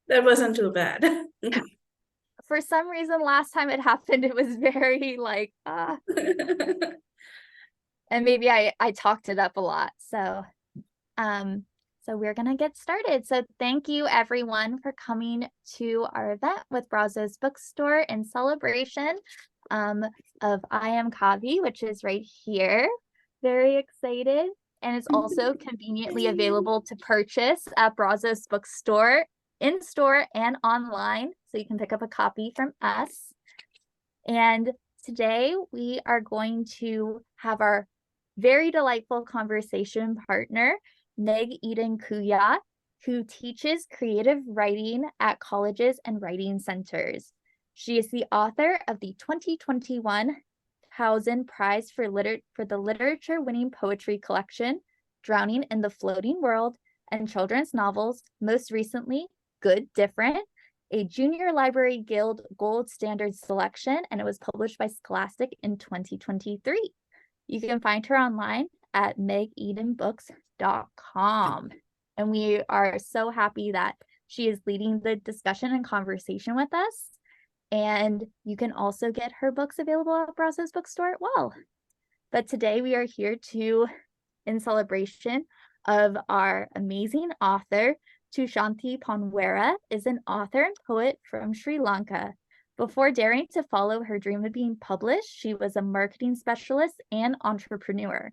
That wasn't too bad. For some reason, last time it happened, it was very like, and maybe I talked it up a lot. Um, so we're gonna get started. So thank you everyone for coming to our event with Brazos Bookstore in celebration of I Am Kavi, which is right here. Very excited. And it's also conveniently available to purchase at Brazos Bookstore in store and online. So you can pick up a copy from us. And today we are going to have our very delightful conversation partner, Meg Eden Kuyatt, who teaches creative writing at colleges and writing centers. She is the author of the 2021 Towson Prize for the literature-winning poetry collection, Drowning in the Floating World, and children's novels, most recently, Good Different, a Junior Library Guild Gold Standard selection, and it was published by Scholastic in 2023. You can find her online at megedenbooks.com. And we are so happy that she is leading the discussion and conversation with us. And you can also get her books available at Brazos Bookstore as well. But today we are here in celebration of our amazing author, Thushanthi Ponweera is an author and poet from Sri Lanka. Before daring to follow her dream of being published, she was a marketing specialist and entrepreneur.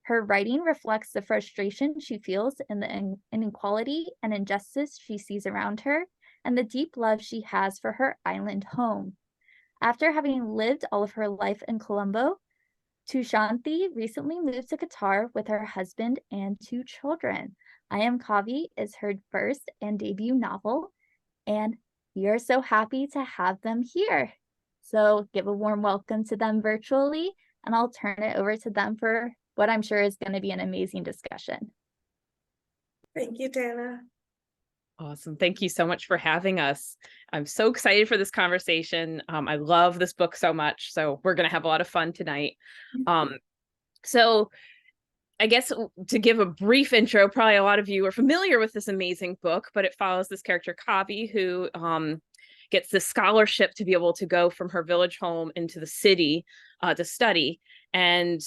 Her writing reflects the frustration she feels in the inequality and injustice she sees around her, and the deep love she has for her island home. After having lived all of her life in Colombo, Thushanthi recently moved to Qatar with her husband and 2 children. I Am Kavi is her first and debut novel, and we are so happy to have them here. So give a warm welcome to them virtually, and I'll turn it over to them for what I'm sure is going to be an amazing discussion. Thank you, Taylor. Awesome. Thank you so much for having us. I'm so excited for this conversation. I love this book so much, so we're going to have a lot of fun tonight. So I guess to give a brief intro, probably a lot of you are familiar with this amazing book, but it follows this character, Kavi, who gets this scholarship to be able to go from her village home into the city to study. And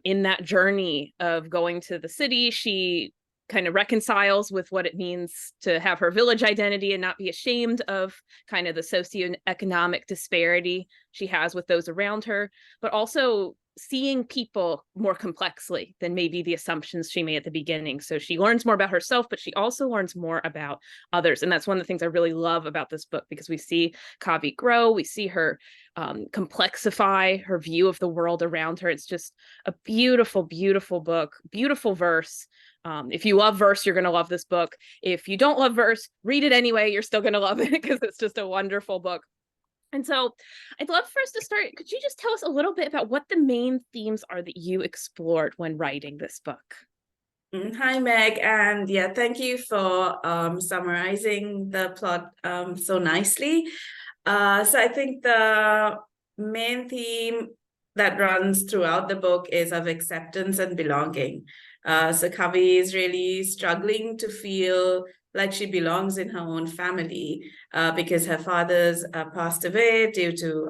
in that journey of going to the city, she kind of reconciles with what it means to have her village identity and not be ashamed of kind of the socioeconomic disparity she has with those around her, but also seeing people more complexly than maybe the assumptions she made at the beginning. So she learns more about herself, but she also learns more about others. And that's one of the things I really love about this book, because we see Kavi grow, we see her complexify her view of the world around her. It's just a beautiful, beautiful book, beautiful verse. If you love verse, you're going to love this book. If you don't love verse, read it anyway. You're still going to love it because it's just a wonderful book. And so I'd love for us to start. Could you just tell us a little bit about what the main themes are that you explored when writing this book? Hi, Meg. And yeah, thank you for summarizing the plot so nicely. So I think the main theme that runs throughout the book is of acceptance and belonging. So Kavi is really struggling to feel like she belongs in her own family because her father's passed away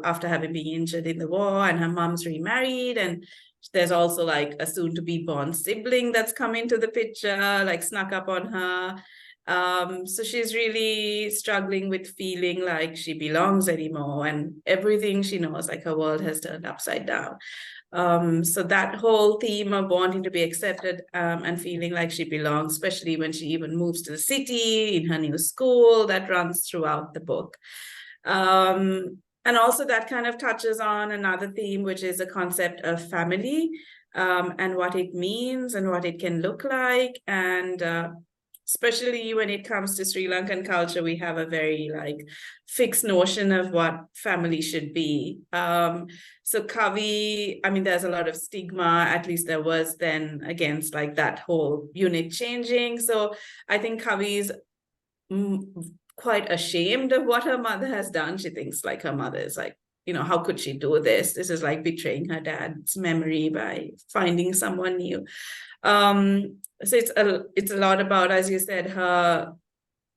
after having been injured in the war, and her mom's remarried, and there's also like a soon-to-be born sibling that's come into the picture, like snuck up on her. So she's really struggling with feeling like she belongs anymore, and everything she knows, like her world has turned upside down. So that whole theme of wanting to be accepted and feeling like she belongs, especially when she even moves to the city in her new school, that runs throughout the book. And also that kind of touches on another theme, which is a concept of family and what it means and what it can look like. And especially when it comes to Sri Lankan culture, we have a very like fixed notion of what family should be. So Kavi, I mean, there's a lot of stigma, at least there was then, against like that whole unit changing. So I think Kavi's quite ashamed of what her mother has done. She thinks like her mother is like, you know, how could she do this? This is like betraying her dad's memory by finding someone new. So it's a lot about, as you said, her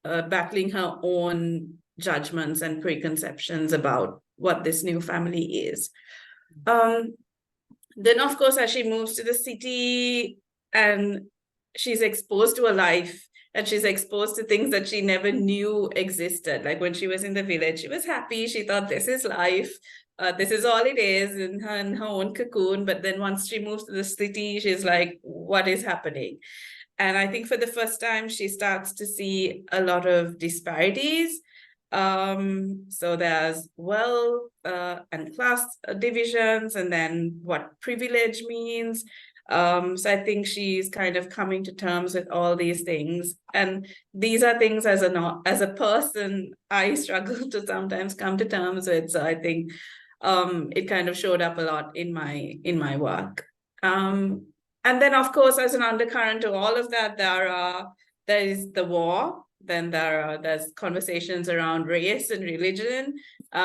battling her own judgments and preconceptions about what this new family is. Then, of course, as she moves to the city and she's exposed to a life and she's exposed to things that she never knew existed. Like when she was in the village, she was happy. She thought this is life. This is all it is in her own cocoon. But then once she moves to the city, she's like, what is happening? And I think for the first time, she starts to see a lot of disparities. So there's wealth and class divisions, and then what privilege means. So I think she's kind of coming to terms with all these things. And these are things as a person, I struggle to sometimes come to terms with. So I think it kind of showed up a lot in my work. And then, of course, as an undercurrent to all of that, there is the war. Then there's conversations around race and religion.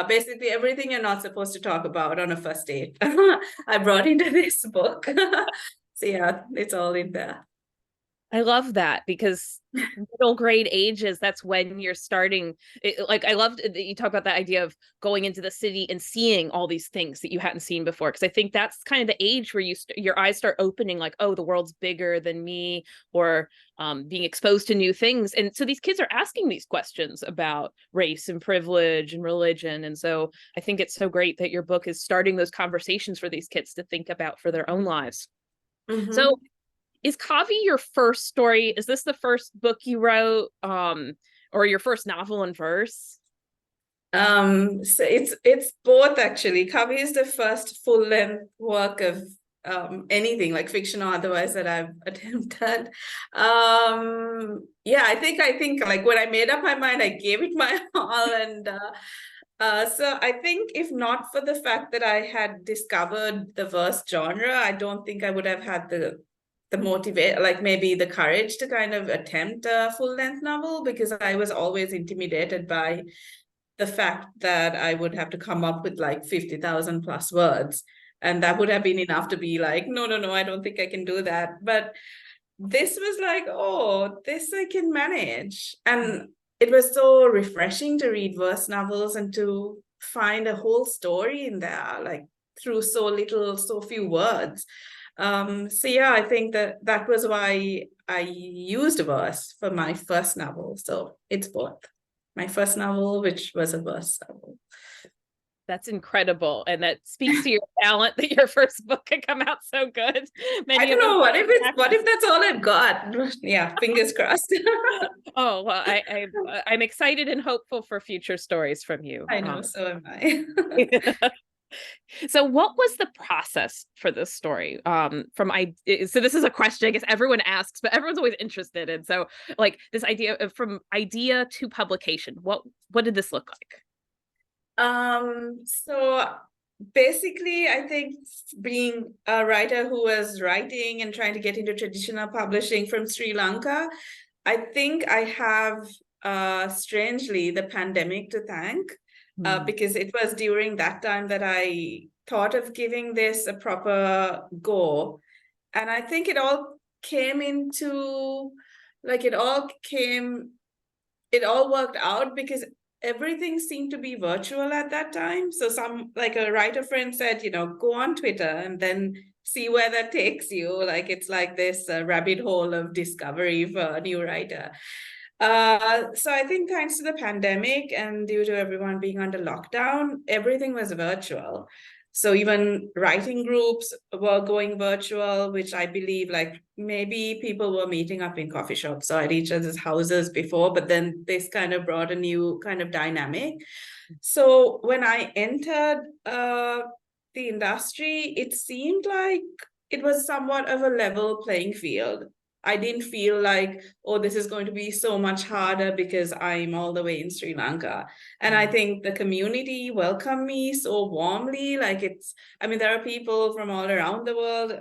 Basically everything you're not supposed to talk about on a first date. I brought into this book. So yeah, it's all in there. I love that, because middle grade ages, that's when you're starting. Like, I loved that you talk about that idea of going into the city and seeing all these things that you hadn't seen before, because I think that's kind of the age where your eyes start opening, like, oh, the world's bigger than me, or being exposed to new things. And so these kids are asking these questions about race and privilege and religion. And so I think it's so great that your book is starting those conversations for these kids to think about for their own lives. Mm-hmm. So is Kavi your first story? Is this the first book you wrote, or your first novel in verse? So it's both, actually. Kavi is the first full-length work of anything, like fiction or otherwise, that I've attempted. Yeah, I think like when I made up my mind, I gave it my all. And so I think if not for the fact that I had discovered the verse genre, I don't think I would have had the motivate, like maybe the courage to kind of attempt a full-length novel, because I was always intimidated by the fact that I would have to come up with like 50,000 plus words, and that would have been enough to be like, no, I don't think I can do that. But this was like, oh, this I can manage. And it was so refreshing to read verse novels and to find a whole story in there, like through so few words. So yeah, I think that was why I used verse for my first novel. So it's both my first novel, which was a verse novel. That's incredible, and that speaks to your talent that your first book can come out so good. I don't know, what if that's all I've got? Yeah, fingers crossed. Oh well, I'm excited and hopeful for future stories from you. I know, so am I. So what was the process for this story? So this is a question I guess everyone asks, but everyone's always interested in. So like this idea of from idea to publication, what did this look like? So basically, I think being a writer who was writing and trying to get into traditional publishing from Sri Lanka, I think I have strangely the pandemic to thank. Because it was during that time that I thought of giving this a proper go. And I think it all came into, like, it all worked out because everything seemed to be virtual at that time. So like a writer friend said, go on Twitter and then see where that takes you. Like, it's like this rabbit hole of discovery for a new writer. So I think thanks to the pandemic and due to everyone being under lockdown, everything was virtual. So even writing groups were going virtual, which I believe like maybe people were meeting up in coffee shops or at each other's houses before, but then this kind of brought a new kind of dynamic. So when I entered the industry, it seemed like it was somewhat of a level playing field. I didn't feel like, oh, this is going to be so much harder because I'm all the way in Sri Lanka. And I think the community welcomed me so warmly. Like there are people from all around the world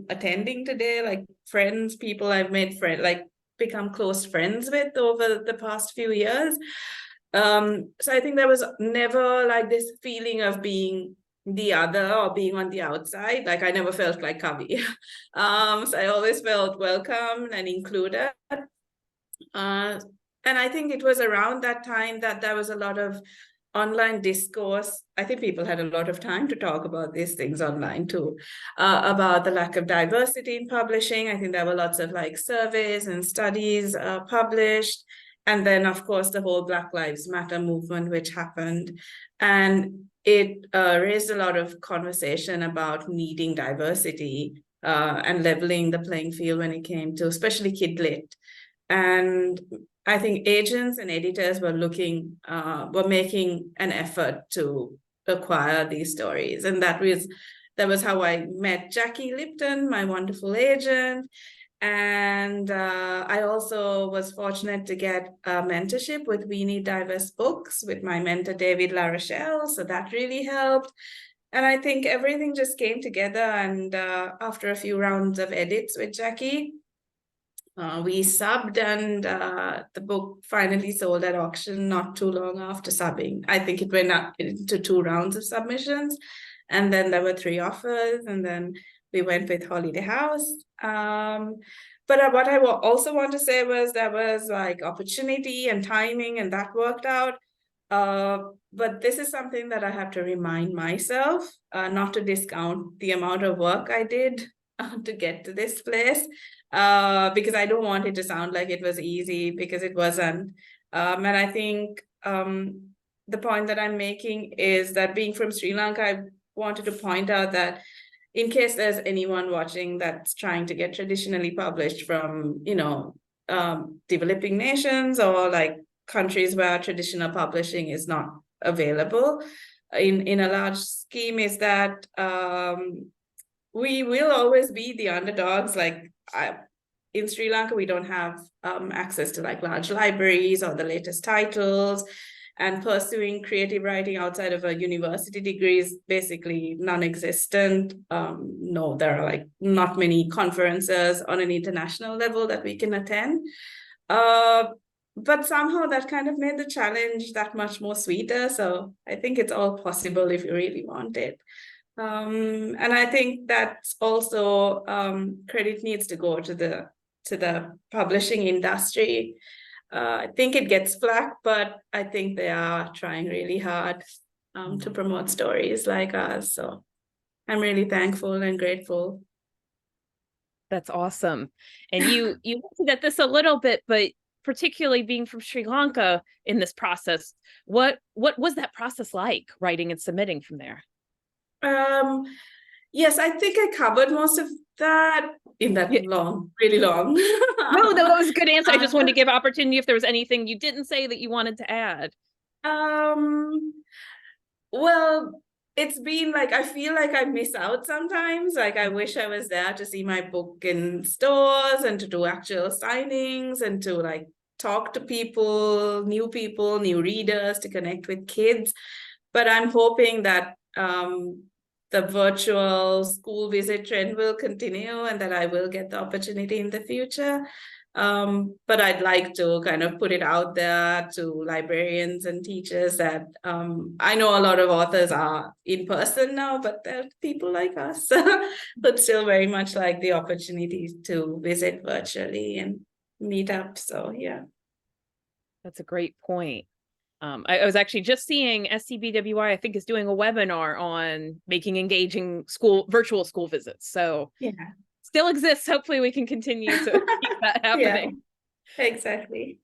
attending today, like friends, people I've made become close friends with over the past few years. So I think there was never like this feeling of being the other or being on the outside. Like I never felt like Kavi. So I always felt welcome and included. I think it was around that time that there was a lot of online discourse. I think people had a lot of time to talk about these things online too, about the lack of diversity in publishing. I think there were lots of like surveys and studies published. And then, of course, the whole Black Lives Matter movement, which happened. And it raised a lot of conversation about needing diversity and leveling the playing field when it came to especially kid lit. And I think agents and editors were making an effort to acquire these stories. And that was how I met Jackie Lipton, my wonderful agent. And I also was fortunate to get a mentorship with We Need Diverse Books with my mentor, David LaRochelle. So that really helped. And I think everything just came together. And after a few rounds of edits with Jackie, we subbed, and the book finally sold at auction not too long after subbing. I think it went up into 2 rounds of submissions, and then there were 3 offers, and then we went with Holiday House. But what I also want to say was there was like opportunity and timing, and that worked out. But this is something that I have to remind myself, not to discount the amount of work I did to get to this place. Because I don't want it to sound like it was easy, because it wasn't. And I think the point that I'm making is that being from Sri Lanka, I wanted to point out that in case there's anyone watching that's trying to get traditionally published from, developing nations or like countries where traditional publishing is not available in a large scheme, is that we will always be the underdogs. Like in Sri Lanka, we don't have access to like large libraries or the latest titles, and pursuing creative writing outside of a university degree is basically non-existent. No, there are like not many conferences on an international level that we can attend. But somehow that kind of made the challenge that much more sweeter. So I think it's all possible if you really want it. And I think that's also credit needs to go to the publishing industry. I think it gets flack, but I think they are trying really hard to promote stories like ours. So I'm really thankful and grateful. That's awesome. And you hinted at this a little bit, but particularly being from Sri Lanka in this process, what was that process like, writing and submitting from there? Yes, I think I covered most of that in that really long. No, that was a good answer. I just wanted to give opportunity if there was anything you didn't say that you wanted to add. Well, it's been like, I feel like I miss out sometimes. Like I wish I was there to see my book in stores and to do actual signings and to like talk to people, new readers, to connect with kids. But I'm hoping that the virtual school visit trend will continue and that I will get the opportunity in the future. But I'd like to kind of put it out there to librarians and teachers that I know a lot of authors are in person now, but there are people like us but still very much like the opportunity to visit virtually and meet up. So yeah. That's a great point. I was actually just seeing SCBWI, I think, is doing a webinar on making engaging virtual school visits. So yeah, still exists. Hopefully we can continue to keep that happening. Yeah, exactly.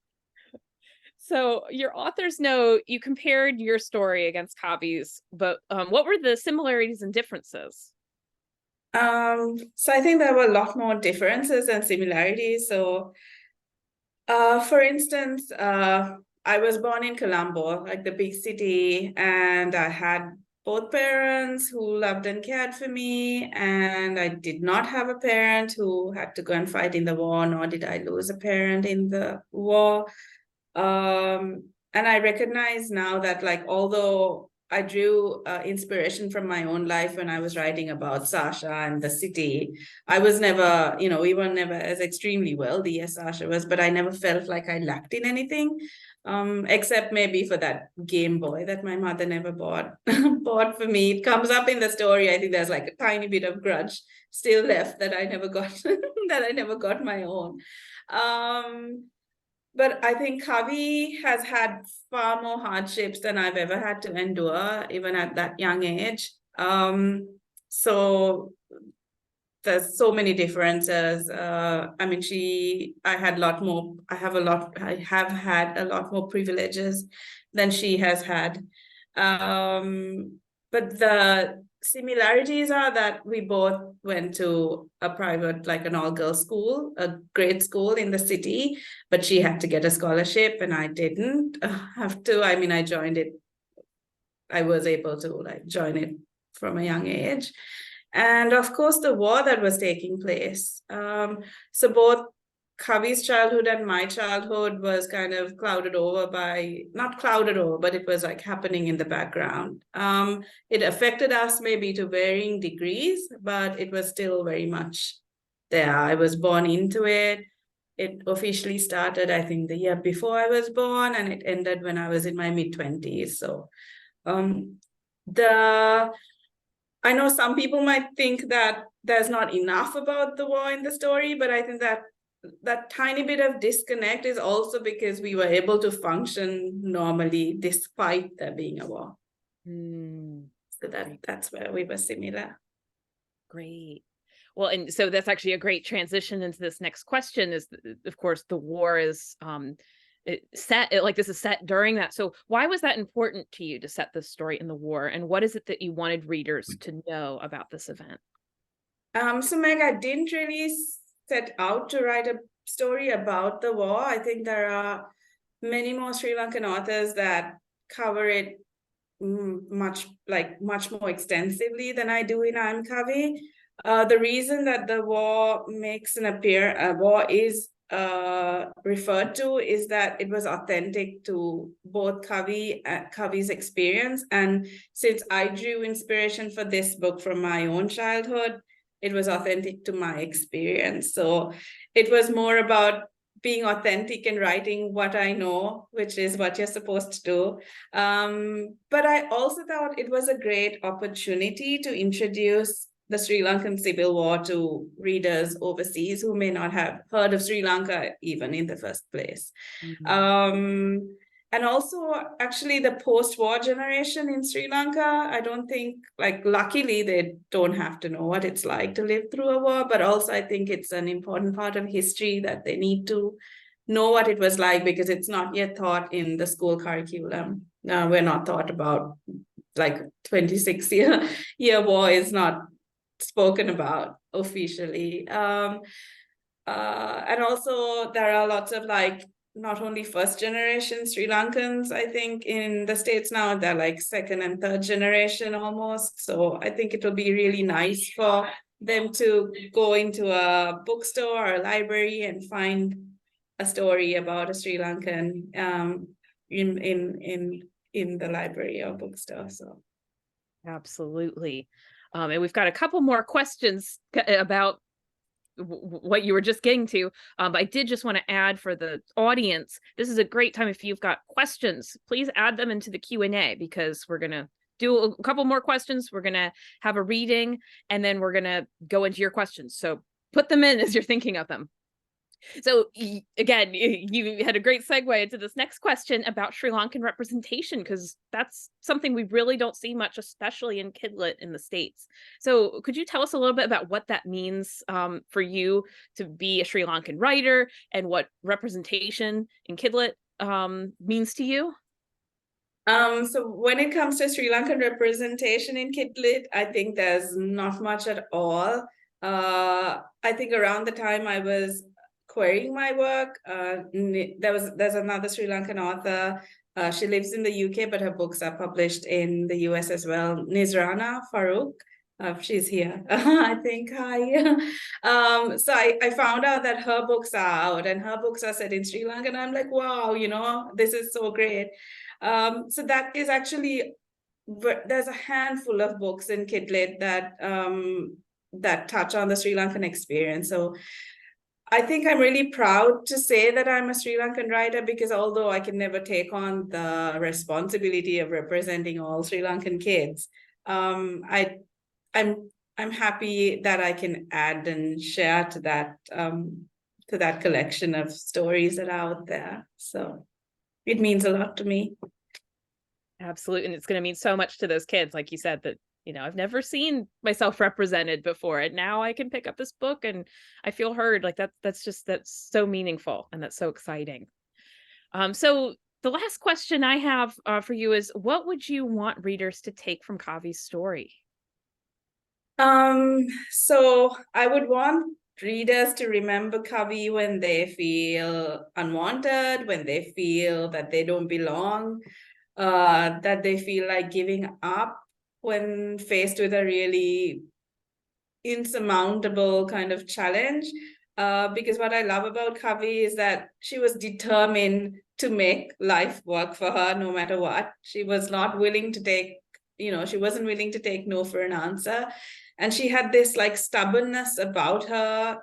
So your author's note, you compared your story against Kavi's, but what were the similarities and differences? So I think there were a lot more differences than similarities. So for instance, I was born in Colombo, like the big city, and I had both parents who loved and cared for me, and I did not have a parent who had to go and fight in the war, nor did I lose a parent in the war. And I recognize now that, like, although I drew inspiration from my own life when I was writing about Sasha and the city, I was never, we were never as extremely wealthy as Sasha was, but I never felt like I lacked in anything. Except maybe for that Game Boy that my mother never bought for me. It comes up in the story. I think there's like a tiny bit of grudge still left that I never got that I never got my own. But I think Kavi has had far more hardships than I've ever had to endure, even at that young age. So there's so many differences. I mean, I have had a lot more privileges than she has had. But the similarities are that we both went to a private, like an all-girls school, a great school in the city, but she had to get a scholarship and I didn't have to. I mean, I was able to like join it from a young age. And of course, the war that was taking place. So both Kavi's childhood and my childhood was kind of clouded over by, not clouded over, but it was like happening in the background. It affected us maybe to varying degrees, but it was still very much there. I was born into it. It officially started, I think, the year before I was born, and it ended when I was in my mid-20s. So I know some people might think that there's not enough about the war in the story, but I think that that tiny bit of disconnect is also because we were able to function normally despite there being a war. So that's where we were similar. Great. Well, and so that's actually a great transition into this next question is, of course, the war is this is set during that. So why was that important to you to set this story in the war? And what is it that you wanted readers to know about this event? So Meg, I didn't really set out to write a story about the war. I think there are many more Sri Lankan authors that cover it much more extensively than I do in Am Kavi. The reason that the war makes war is referred to is that it was authentic to both Kavi's experience, and since I drew inspiration for this book from my own childhood, it was authentic to my experience. So it was more about being authentic and writing what I know, which is what you're supposed to do. But I also thought it was a great opportunity to introduce the Sri Lankan Civil War to readers overseas who may not have heard of Sri Lanka even in the first place. And also, actually, the post-war generation in Sri Lanka, I don't think, luckily, they don't have to know what it's like to live through a war, but also I think it's an important part of history that they need to know what it was like because it's not yet taught in the school curriculum. We're not taught about 26-year war is not spoken about officially. And also there are lots of not only first generation Sri Lankans, I think in the States now, they're second and third generation almost. So I think it will be really nice for them to go into a bookstore or a library and find a story about a Sri Lankan in the library or bookstore. So absolutely. And we've got a couple more questions about what you were just getting to. But I did just want to add for the audience, this is a great time if you've got questions, please add them into the Q&A because we're going to do a couple more questions. We're going to have a reading and then we're going to go into your questions. So put them in as you're thinking of them. So again, you had a great segue into this next question about Sri Lankan representation, because that's something we really don't see much, especially in Kidlit in the States. So could you tell us a little bit about what that means for you to be a Sri Lankan writer and what representation in Kidlit means to you? So when it comes to Sri Lankan representation in Kidlit, I think there's not much at all. I think around the time I was querying my work, there's another Sri Lankan author. She lives in the UK, but her books are published in the US as well. Nizrana Farooq. She's here, I think. Hi. So I found out that her books are out and her books are set in Sri Lanka. And I'm like, wow, this is so great. So that is actually, there's a handful of books in Kidlit that touch on the Sri Lankan experience. So I think I'm really proud to say that I'm a Sri Lankan writer because although I can never take on the responsibility of representing all Sri Lankan kids, I'm happy that I can add and share to that to that collection of stories that are out there. So it means a lot to me. Absolutely. And it's going to mean so much to those kids, like you said, that, I've never seen myself represented before. And now I can pick up this book and I feel heard. Like that's so meaningful. And that's so exciting. So the last question I have for you is, what would you want readers to take from Kavi's story? So I would want readers to remember Kavi when they feel unwanted, when they feel that they don't belong, that they feel like giving up when faced with a really insurmountable kind of challenge. Because what I love about Kavi is that she was determined to make life work for her no matter what. She was not willing to take, she wasn't willing to take no for an answer. And she had this like stubbornness about her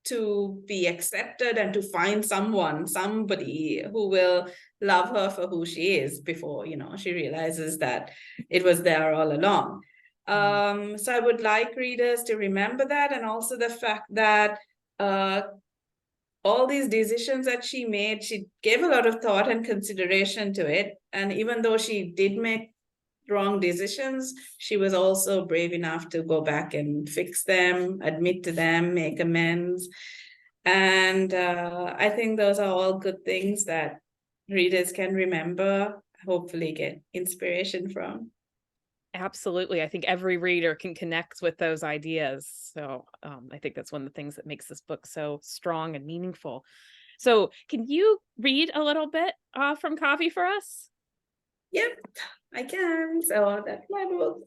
to be accepted and to find somebody who will love her for who she is before, she realizes that it was there all along. So I would like readers to remember that, and also the fact that all these decisions that she made, she gave a lot of thought and consideration to it. And even though she did make wrong decisions, she was also brave enough to go back and fix them, admit to them, make amends. And I think those are all good things that readers can remember, hopefully get inspiration from. Absolutely. I think every reader can connect with those ideas. So I think that's one of the things that makes this book so strong and meaningful. So can you read a little bit from Kavi for us? Yep, I can. So that's my book.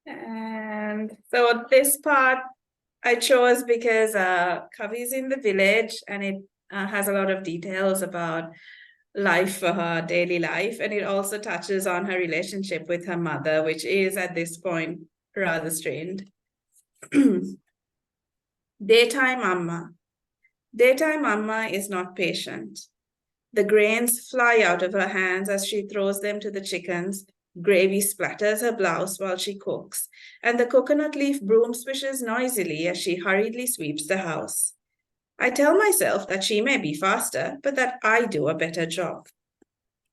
And so this part I chose because Kavi's in the village, and it has a lot of details about life for her, daily life, and it also touches on her relationship with her mother, which is at this point rather strained. Daytime Amma. Daytime Amma is not patient. The grains fly out of her hands as she throws them to the chickens. Gravy splatters her blouse while she cooks, and the coconut leaf broom swishes noisily as she hurriedly sweeps the house. I tell myself that she may be faster, but that I do a better job.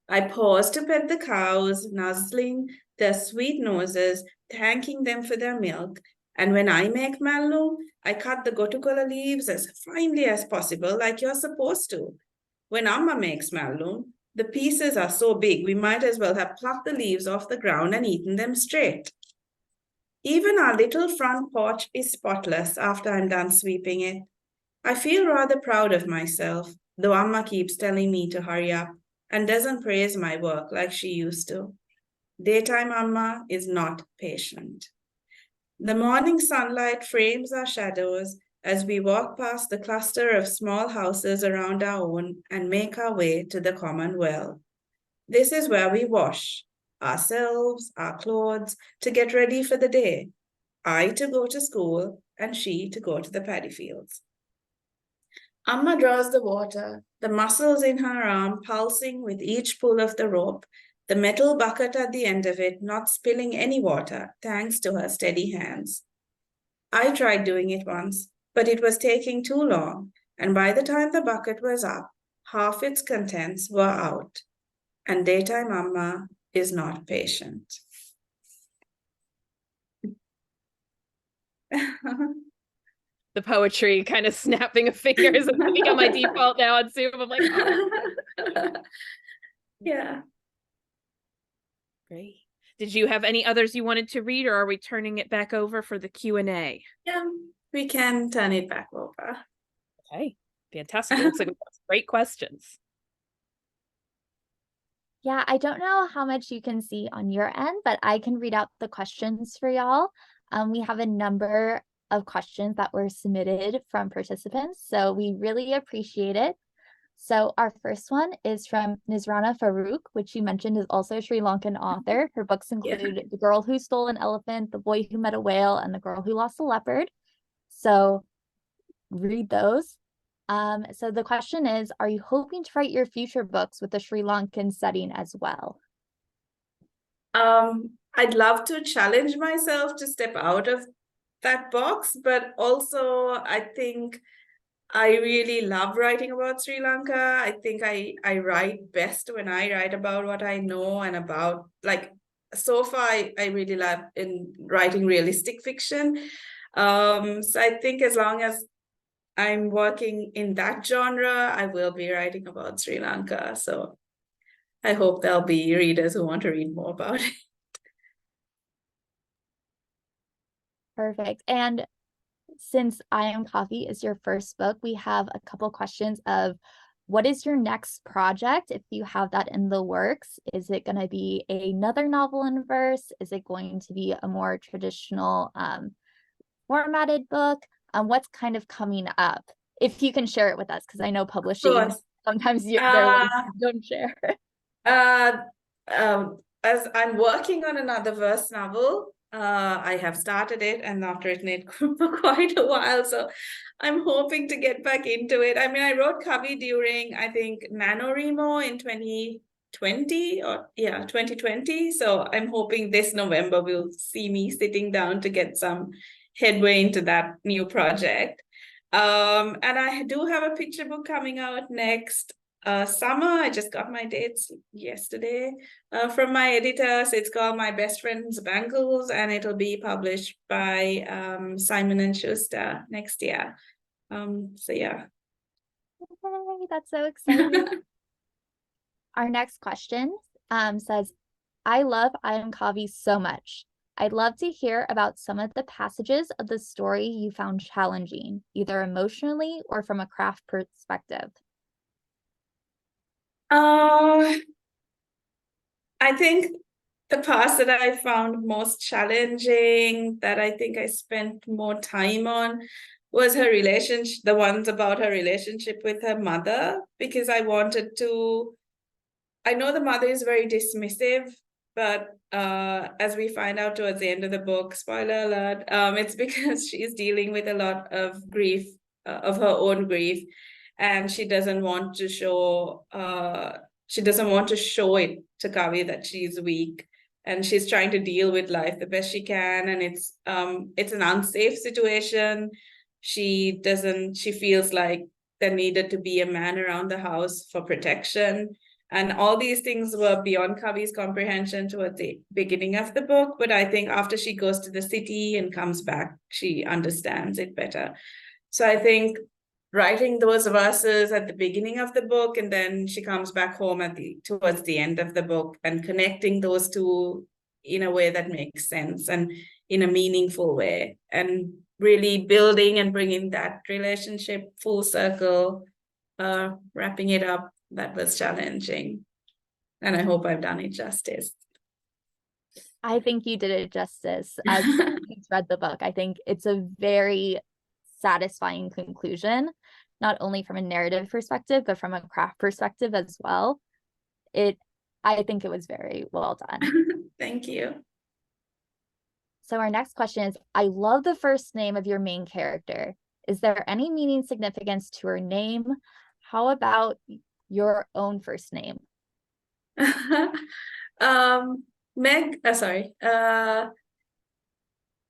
I pause to pet the cows, nuzzling their sweet noses, thanking them for their milk. And when I make malnu, I cut the gotukola leaves as finely as possible, like you're supposed to. When Amma makes malnu, the pieces are so big we might as well have plucked the leaves off the ground and eaten them straight. Even our little front porch is spotless after I'm done sweeping it. I feel rather proud of myself, though Amma keeps telling me to hurry up and doesn't praise my work like she used to. Daytime Amma is not patient. The morning sunlight frames our shadows as we walk past the cluster of small houses around our own and make our way to the common well. This is where we wash ourselves, our clothes, to get ready for the day. I to go to school and she to go to the paddy fields. Amma draws the water, the muscles in her arm pulsing with each pull of the rope, the metal bucket at the end of it not spilling any water thanks to her steady hands. I tried doing it once, but it was taking too long, and by the time the bucket was up, half its contents were out. And Daytime Amma is not patient. The poetry kind of snapping of fingers has become my default now on Zoom. I'm like, oh. Yeah. Great. Did you have any others you wanted to read, or are we turning it back over for the Q&A? Yeah, we can turn it back over. Okay, fantastic. It looks like we have great questions. Yeah, I don't know how much you can see on your end, but I can read out the questions for y'all. We have a number of questions that were submitted from participants, so we really appreciate it. So our first one is from Nizrana Farouk, which you mentioned is also a Sri Lankan author. Her books include The Girl Who Stole an Elephant, The Boy Who Met a Whale, and The Girl Who Lost a Leopard. So read those. So the question is, are you hoping to write your future books with a Sri Lankan setting as well? I'd love to challenge myself to step out of that box, but also I think I really love writing about Sri Lanka. I think I write best when I write about what I know and about, like, so far I really love in writing realistic fiction. So I think as long as I'm working in that genre, I will be writing about Sri Lanka. So I hope there'll be readers who want to read more about it. Perfect. And since I Am Kavi is your first book, we have a couple questions of what is your next project if you have that in the works? Is it going to be another novel in verse? Is it going to be a more traditional formatted book? What's kind of coming up? If you can share it with us, because I know publishing, sometimes they're like, don't share. As I'm working on another verse novel, I have started it and not written it for quite a while. So I'm hoping to get back into it. I mean, I wrote Kavi during, I think, NaNoWriMo in 2020 or 2020. So I'm hoping this November will see me sitting down to get some headway into that new project. And I do have a picture book coming out next summer. I just got my dates yesterday from my editor. So it's called My Best Friend's Bangles, and it'll be published by Simon & Schuster next year. So yeah. Yay, that's so exciting. Our next question says, I love I Am Kavi so much. I'd love to hear about some of the passages of the story you found challenging, either emotionally or from a craft perspective. I think the parts that I found most challenging, that I think I spent more time on, was her relationship, the ones about her relationship with her mother, because I know the mother is very dismissive, but as we find out towards the end of the book, spoiler alert, it's because she's dealing with a lot of grief, of her own grief, and she doesn't want to show it to Kavi that she's weak, and she's trying to deal with life the best she can, and it's an unsafe situation. She feels like there needed to be a man around the house for protection. And all these things were beyond Kavi's comprehension towards the beginning of the book. But I think after she goes to the city and comes back, she understands it better. So I think writing those verses at the beginning of the book, and then she comes back home towards the end of the book, and connecting those two in a way that makes sense and in a meaningful way, and really building and bringing that relationship full circle, wrapping it up, that was challenging. And I hope I've done it justice. I think you did it justice. As someone who's read the book, I think it's a very satisfying conclusion, not only from a narrative perspective, but from a craft perspective as well. I think it was very well done. Thank you. So our next question is, I love the first name of your main character. Is there any meaning significance to her name? How about your own first name?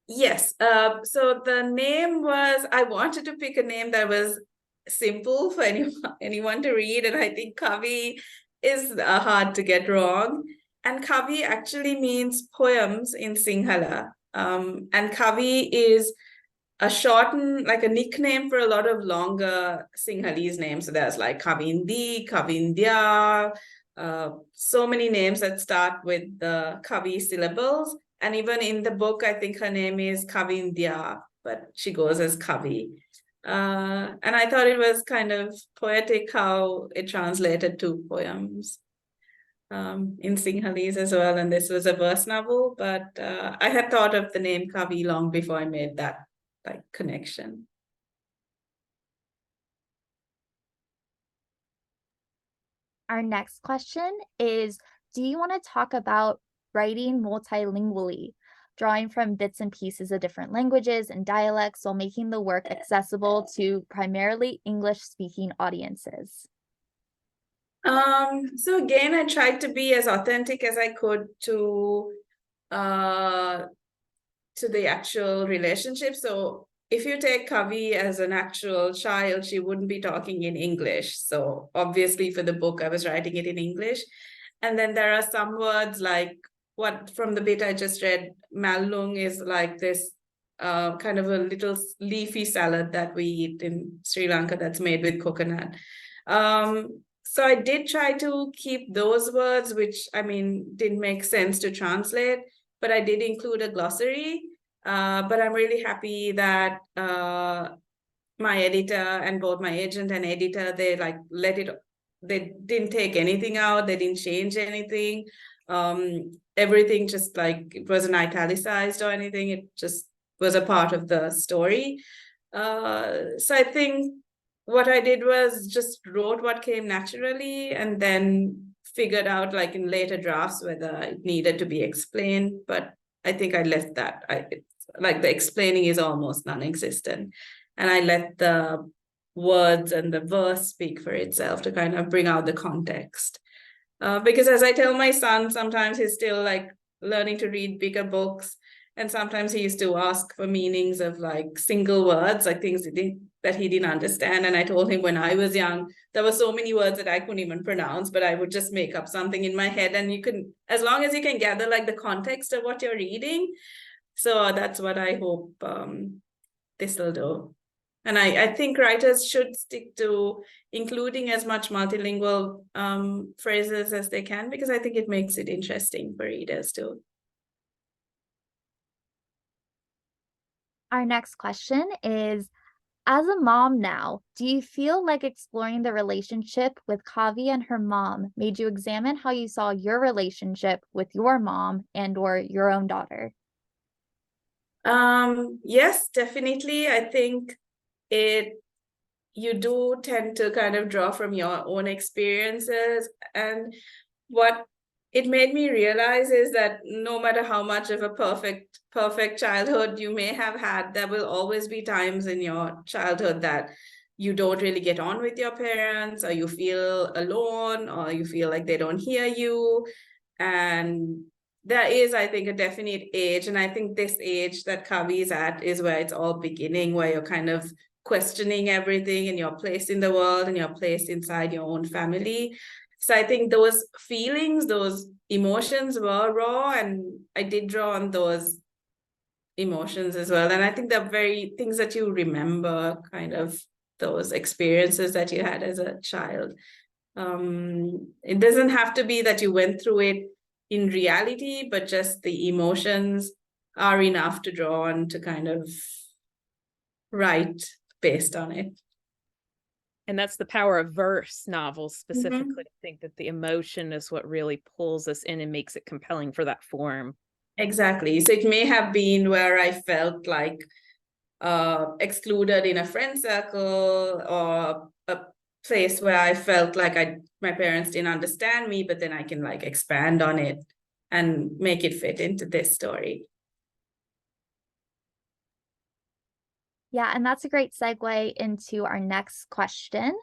Yes. So the name was, I wanted to pick a name that was simple for anyone to read, and I think Kavi is hard to get wrong. And Kavi actually means poems in Sinhala. And Kavi is a nickname for a lot of longer Sinhalese names. So there's like Kavindi, Kavindya, so many names that start with the Kavi syllables. And even in the book, I think her name is Kavindya, but she goes as Kavi. And I thought it was kind of poetic how it translated to poems in Sinhalese as well. And this was a verse novel, but I had thought of the name Kavi long before I made that connection. Our next question is, do you want to talk about writing multilingually, drawing from bits and pieces of different languages and dialects while making the work accessible to primarily English-speaking audiences? So again, I tried to be as authentic as I could to the actual relationship. So if you take Kavi as an actual child, she wouldn't be talking in English. So obviously for the book, I was writing it in English. And then there are some words like what from the bit I just read, malung is like this kind of a little leafy salad that we eat in Sri Lanka that's made with coconut. So I did try to keep those words, which I mean, didn't make sense to translate, but I did include a glossary. But I'm really happy that my editor and both my agent and editor, they like they didn't take anything out, they didn't change anything. Everything just like it wasn't italicized or anything, it just was a part of the story. So I think what I did was just wrote what came naturally and then figured out like in later drafts whether it needed to be explained. But I think I left that. Like the explaining is almost non-existent. And I let the words and the verse speak for itself to kind of bring out the context. Because as I tell my son, sometimes he's still like learning to read bigger books. And sometimes he used to ask for meanings of like single words, like things that he didn't understand. And I told him when I was young, there were so many words that I couldn't even pronounce, but I would just make up something in my head. And you can, as long as you can gather like the context of what you're reading. So that's what I hope this will do. And I think writers should stick to including as much multilingual phrases as they can, because I think it makes it interesting for readers too. Our next question is, as a mom now, do you feel like exploring the relationship with Kavi and her mom made you examine how you saw your relationship with your mom and or your own daughter? Yes, definitely. I think you do tend to kind of draw from your own experiences. And what it made me realize is that no matter how much of a perfect childhood you may have had, there will always be times in your childhood that you don't really get on with your parents, or you feel alone, or you feel like they don't hear you. And there is, I think, a definite age. And I think this age that Kavi is at is where it's all beginning, where you're kind of questioning everything and your place in the world and your place inside your own family. So I think those feelings, those emotions were raw, and I did draw on those emotions as well. And I think they're very things that you remember, kind of those experiences that you had as a child. It doesn't have to be that you went through it in reality, but just the emotions are enough to draw on to kind of write based on it. And that's the power of verse novels specifically. I think that the emotion is what really pulls us in and makes it compelling for that form. Exactly. So it may have been where I felt like excluded in a friend circle, or a place where I felt like my parents didn't understand me, but then I can like expand on it and make it fit into this story. Yeah, and that's a great segue into our next question,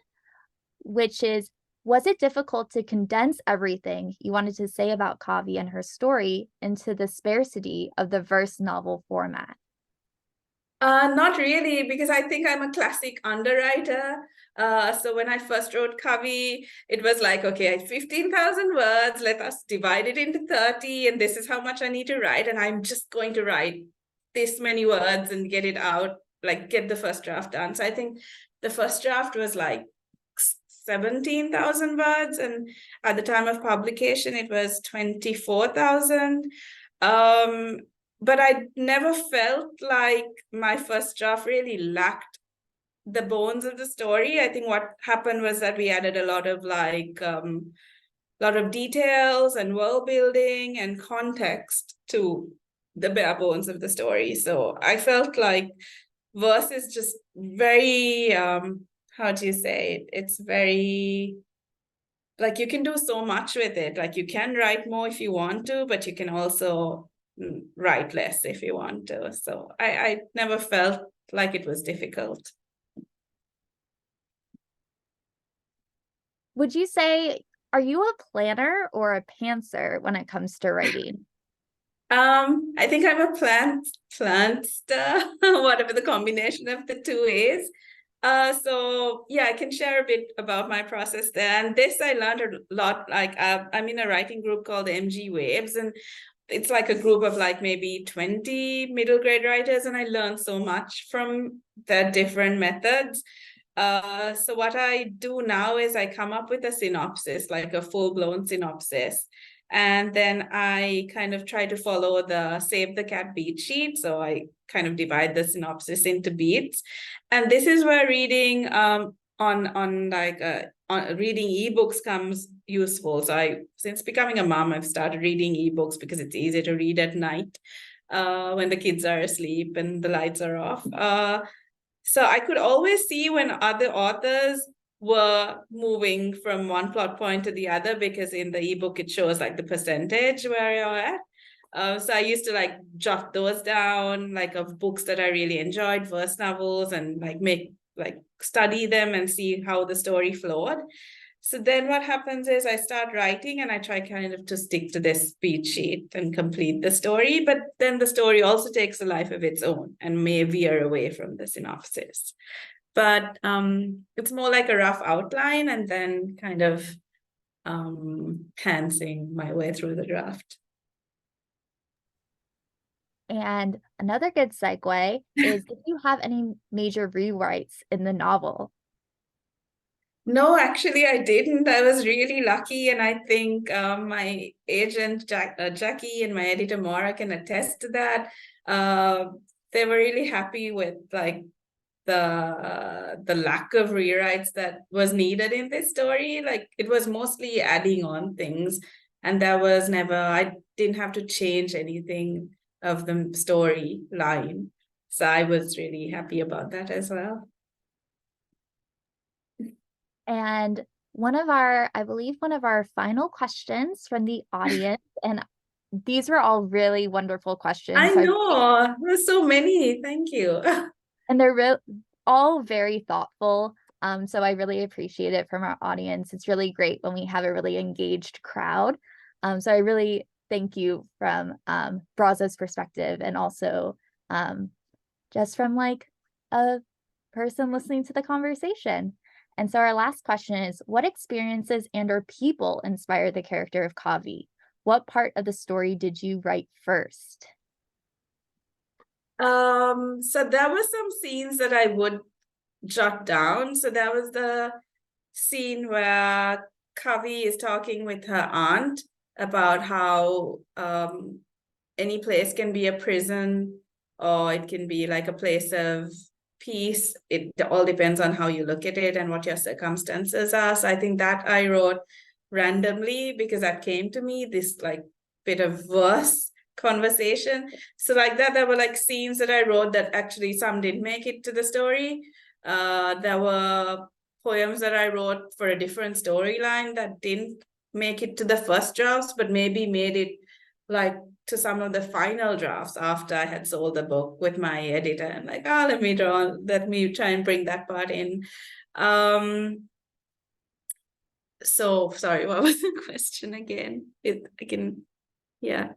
which is, was it difficult to condense everything you wanted to say about Kavi and her story into the sparsity of the verse novel format? Not really, because I think I'm a classic underwriter. So when I first wrote Kavi, it was like, okay, I have 15,000 words, let us divide it into 30, and this is how much I need to write. And I'm just going to write this many words and get it out, like get the first draft done. So I think the first draft was like 17,000 words. And at the time of publication, it was 24,000. But I never felt like my first draft really lacked the bones of the story. I think what happened was that we added a lot of details and world building and context to the bare bones of the story. So I felt like verse is just very, how do you say it? It's very, like you can do so much with it. Like you can write more if you want to, but you can also write less if you want to. So I never felt like it was difficult. Would you say, are you a planner or a pantser when it comes to writing? I think I'm a plant star, whatever the combination of the two is. So yeah, I can share a bit about my process there. And this I learned a lot. Like I'm in a writing group called MG Waves, and it's like a group of like maybe 20 middle grade writers, and I learned so much from the different methods. So what I do now is I come up with a synopsis, like a full-blown synopsis. And then I kind of try to follow the Save the Cat beat sheet. So I kind of divide the synopsis into beats. And this is where reading on reading ebooks comes useful. So since becoming a mom, I've started reading ebooks because it's easier to read at night when the kids are asleep and the lights are off. So I could always see when other authors were moving from one plot point to the other, because in the ebook it shows like the percentage where you're at. So I used to like jot those down, like of books that I really enjoyed, verse novels, and like study them and see how the story flowed. So then what happens is I start writing and I try kind of to stick to this speed sheet and complete the story. But then the story also takes a life of its own and may veer away from the synopsis. But it's more like a rough outline and then kind of pantsing my way through the draft. And another good segue is if you have any major rewrites in the novel. No, actually, I didn't. I was really lucky, and I think my agent Jackie and my editor Maura can attest to that. They were really happy with like the lack of rewrites that was needed in this story. Like it was mostly adding on things, and I didn't have to change anything of the storyline. So I was really happy about that as well. And I believe one of our final questions from the audience, and these were all really wonderful questions. I know, there's so many. Thank you. And they're all very thoughtful. So I really appreciate it from our audience. It's really great when we have a really engaged crowd. So I really thank you from Braza's perspective, and also just from like a person listening to the conversation. And so our last question is, what experiences and or people inspire the character of Kavi? What part of the story did you write first? So there were some scenes that I would jot down. So there was the scene where Kavi is talking with her aunt about how any place can be a prison, or it can be like a place of peace. It all depends on how you look at it and what your circumstances are. So I think that I wrote randomly because that came to me, this like bit of verse conversation. So like that, there were like scenes that I wrote that actually some didn't make it to the story. There were poems that I wrote for a different storyline that didn't make it to the first drafts, but maybe made it like to some of the final drafts after I had sold the book with my editor, and like, let me try and bring that part in. So sorry, what was the question again? Yeah.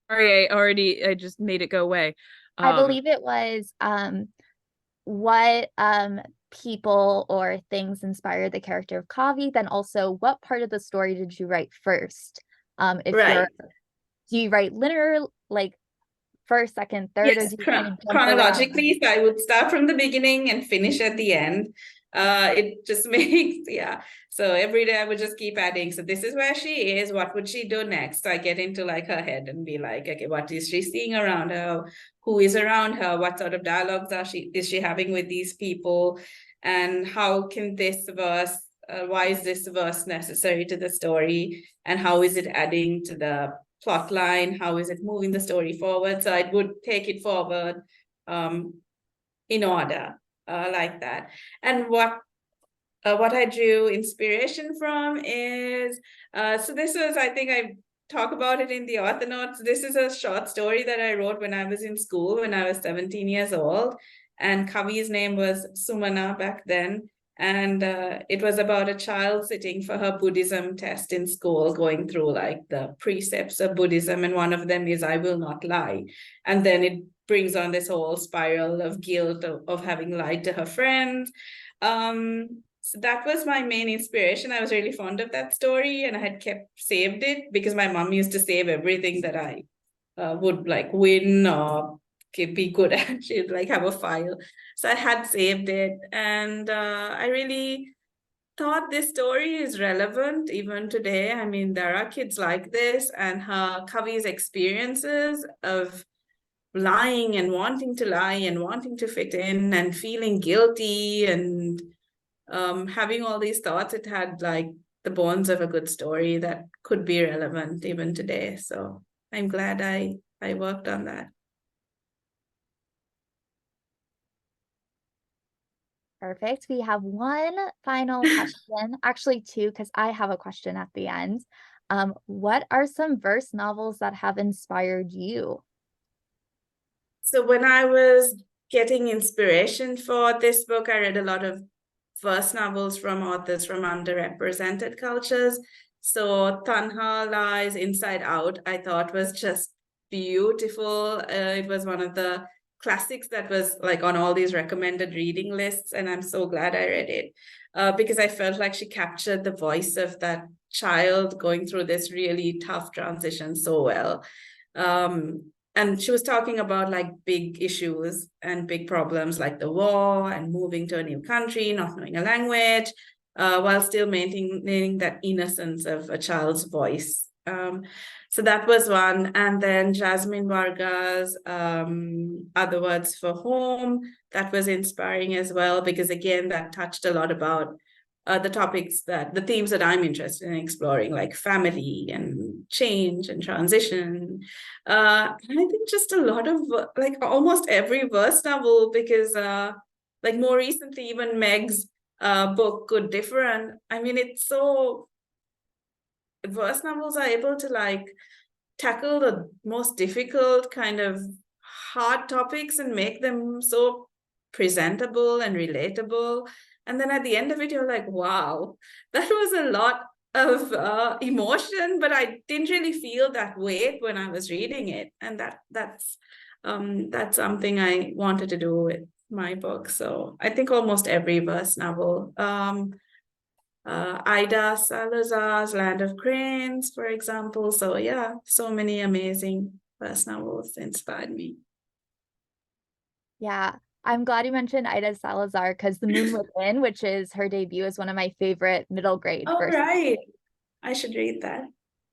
Sorry, I just made it go away. I believe it was what people or things inspired the character of Kavi, then also what part of the story did you write first? Do you write linear, like first, second, third? Yes, or do you kind of chronologically. So I would start from the beginning and finish at the end. It just makes, yeah. So every day I would just keep adding. So this is where she is. What would she do next? So I get into like her head and be like, okay, what is she seeing around her? Who is around her? What sort of dialogues is she having with these people? And how can this verse, why is this verse necessary to the story? And how is it adding to the plot line? How is it moving the story forward? So I would take it forward in order like that. And what I drew inspiration from is, so this was, I think I talk about it in the author notes. This is a short story that I wrote when I was in school, when I was 17 years old. And Kavi's name was Sumana back then. And it was about a child sitting for her Buddhism test in school, going through like the precepts of Buddhism. And one of them is, I will not lie. And then it brings on this whole spiral of guilt of having lied to her friend. So that was my main inspiration. I was really fond of that story, and I had saved it because my mom used to save everything that I would like win or be good at. She'd like have a file. So I had saved it, and I really thought this story is relevant even today. I mean, there are kids like this, and her Kavi's experiences of lying and wanting to lie and wanting to fit in and feeling guilty and having all these thoughts, it had like the bones of a good story that could be relevant even today. So I'm glad I worked on that. Perfect. We have one final question, actually two, because I have a question at the end. What are some verse novels that have inspired you? So when I was getting inspiration for this book, I read a lot of verse novels from authors from underrepresented cultures. So Tanha Lies Inside Out, I thought was just beautiful. It was one of the classics that was like on all these recommended reading lists, and I'm so glad I read it because I felt like she captured the voice of that child going through this really tough transition so well. And she was talking about like big issues and big problems like the war and moving to a new country, not knowing a language, while still maintaining that innocence of a child's voice. So that was one. And then Jasmine Varga's Other Words for Home, that was inspiring as well, because again, that touched a lot about the themes that I'm interested in exploring, like family and change and transition. And I think just a lot of like almost every verse novel, because like more recently, even Meg's book, Good Different. I mean, it's so, verse novels are able to like tackle the most difficult kind of hard topics and make them so presentable and relatable. And then at the end of it, you're like, wow, that was a lot of emotion, but I didn't really feel that weight when I was reading it. And that's something I wanted to do with my book. So I think almost every verse novel. Ida Salazar's Land of Cranes, for example. So yeah, so many amazing verse novels inspired me. Yeah, I'm glad you mentioned Ida Salazar because The Moon Within, which is her debut, is one of my favorite middle grade Oh, verses. right. I should read that.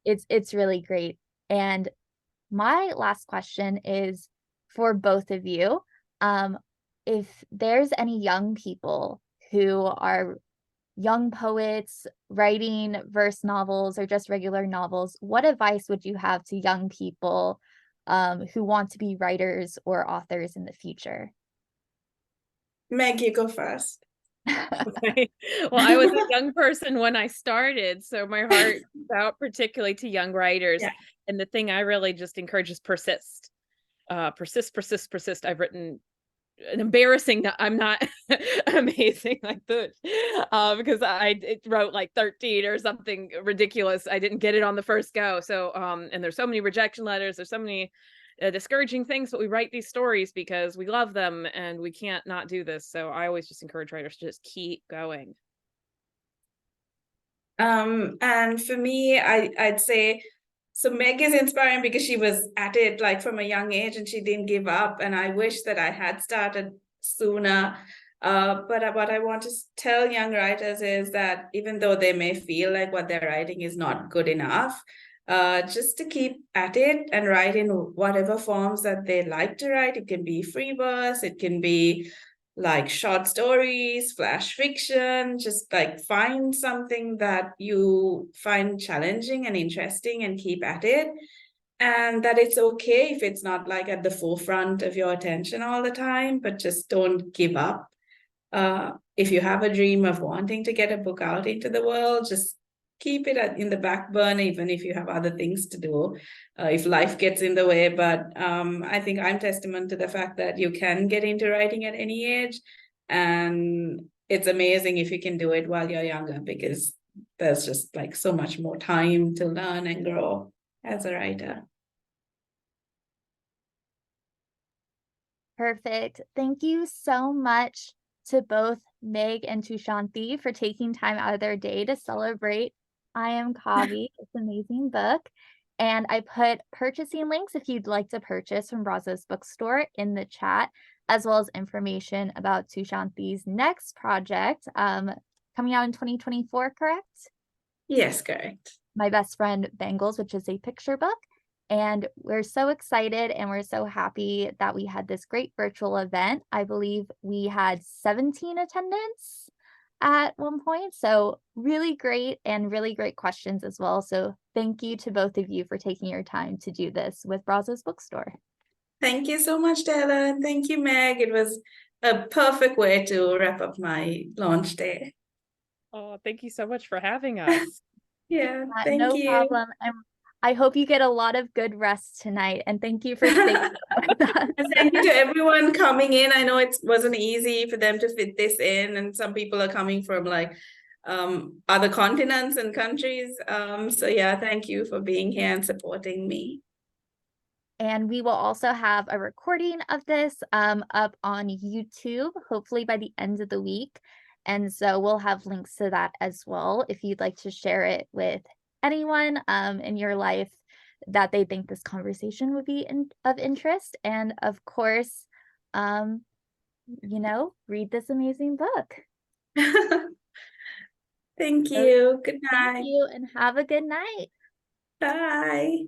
It's really great. And my last question is for both of you. If there's any young people who are young poets writing verse novels or just regular novels, what advice would you have to young people who want to be writers or authors in the future? Meg, you go first. Okay. Well, I was a young person when I started, so my heart goes out particularly to young writers. Yeah. And the thing I really just encourage is persist. Persist. I've written an embarrassing, I'm not amazing like this because I wrote like 13 or something ridiculous. I didn't get it on the first go. So and there's so many rejection letters, there's so many discouraging things, but we write these stories because we love them and we can't not do this. So I always just encourage writers to just keep going. And for me, I'd say, so Meg is inspiring because she was at it like from a young age and she didn't give up. And I wish that I had started sooner. But what I want to tell young writers is that even though they may feel like what they're writing is not good enough, just to keep at it and write in whatever forms that they like to write. It can be free verse, it can be like short stories, flash fiction, just like find something that you find challenging and interesting and keep at it. And that it's okay if it's not like at the forefront of your attention all the time, but just don't give up. If you have a dream of wanting to get a book out into the world, just keep it in the back burner, even if you have other things to do, if life gets in the way. But I think I'm testament to the fact that you can get into writing at any age. And it's amazing if you can do it while you're younger, because there's just like so much more time to learn and grow as a writer. Perfect. Thank you so much to both Meg and Thushanthi for taking time out of their day to celebrate I Am Kavi, this amazing book. And I put purchasing links if you'd like to purchase from Brazos Bookstore in the chat, as well as information about Thushanti's next project coming out in 2024, correct? Yes, correct. My Best Friend Bangles, which is a picture book. And we're so excited and we're so happy that we had this great virtual event. I believe we had 17 attendants at one point. So really great and really great questions as well. So thank you to both of you for taking your time to do this with Brazos Bookstore. Thank you so much, Taylor. Thank you, Meg. It was a perfect way to wrap up my launch day. Oh, thank you so much for having us. Yeah, thank no you. problem. I hope you get a lot of good rest tonight, and thank you for staying with us. And thank you to everyone coming in. I know it wasn't easy for them to fit this in, and some people are coming from like other continents and countries. So yeah, thank you for being here and supporting me. And we will also have a recording of this up on YouTube, hopefully by the end of the week. And so we'll have links to that as well if you'd like to share it with anyone in your life that they think this conversation would be of interest. And of course, you know, read this amazing book. Thank you. Good night. Thank you and have a good night. Bye.